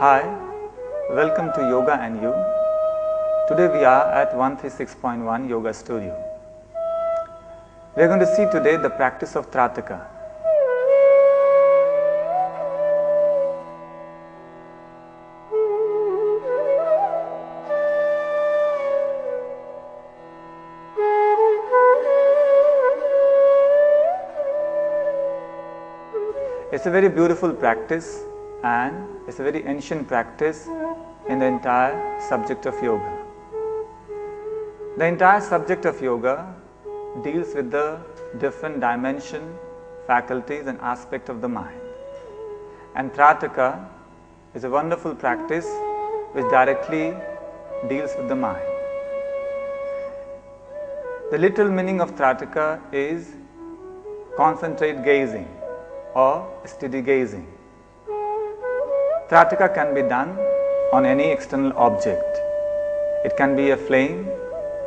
Hi, welcome to Yoga and You. Today we are at 136.1 Yoga Studio. We are going to see today the practice of Trataka. It's a very beautiful practice and it's a very ancient practice in the entire subject of yoga. The entire subject of yoga deals with the different dimension, faculties and aspect of the mind. And Trataka is a wonderful practice which directly deals with the mind. The literal meaning of Trataka is concentrate gazing or steady gazing. Trataka can be done on any external object. It can be a flame,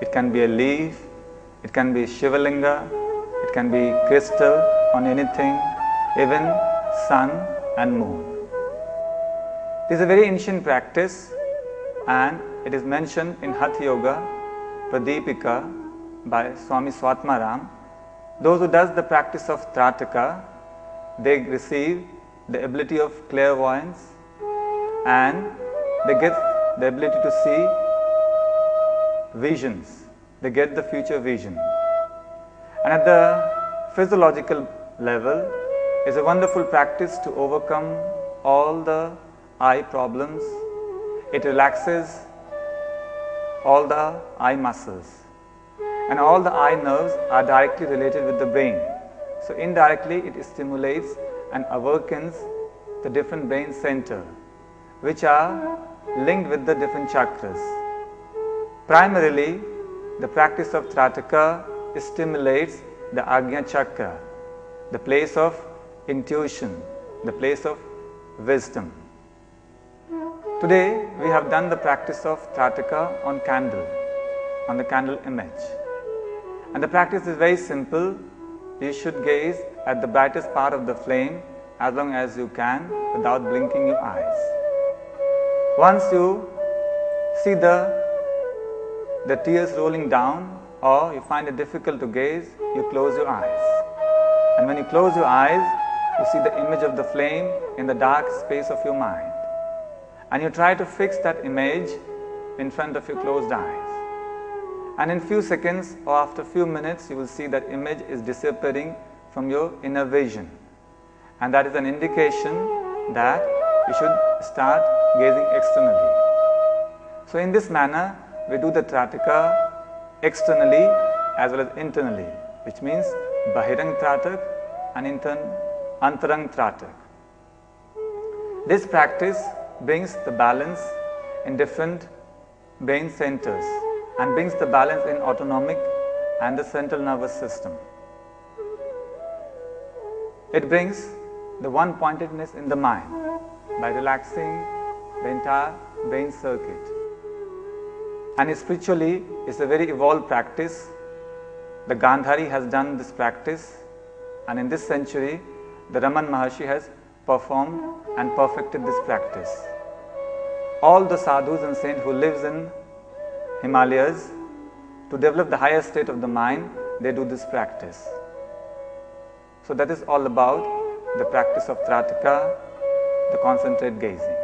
it can be a leaf, it can be Shivalinga, it can be crystal, on anything, even sun and moon. It is a very ancient practice and it is mentioned in Hatha Yoga Pradipika by Swami Swatmaram. Those who does the practice of Trataka, they receive the ability of clairvoyance and they get the ability to see visions. They get the future vision. And at the physiological level, it's a wonderful practice to overcome all the eye problems. It relaxes all the eye muscles. And all the eye nerves are directly related with the brain. So indirectly it stimulates and awakens the different brain center which are linked with the different chakras. Primarily, the practice of Trataka stimulates the Ajna Chakra, the place of intuition, the place of wisdom. Today, we have done the practice of Trataka on candle, on the candle image. And the practice is very simple. You should gaze at the brightest part of the flame as long as you can without blinking your eyes. Once you see the tears rolling down or you find it difficult to gaze, you close your eyes. And when you close your eyes, you see the image of the flame in the dark space of your mind. And you try to fix that image in front of your closed eyes. And in few seconds or after few minutes, you will see that image is disappearing from your inner vision. And that is an indication that you should start gazing externally. So in this manner, we do the Trataka externally as well as internally, which means Bahirang Tratak and Antarang Tratak. This practice brings the balance in different brain centers and brings the balance in autonomic and the central nervous system. It brings the one-pointedness in the mind by relaxing the entire brain circuit. And spiritually, it's a very evolved practice. The Gandhari has done this practice, and in this century, the Raman Maharshi has performed and perfected this practice. All the sadhus and saints who lives in Himalayas, to develop the higher state of the mind, they do this practice. So that is all about the practice of Trataka, the concentrate gazing.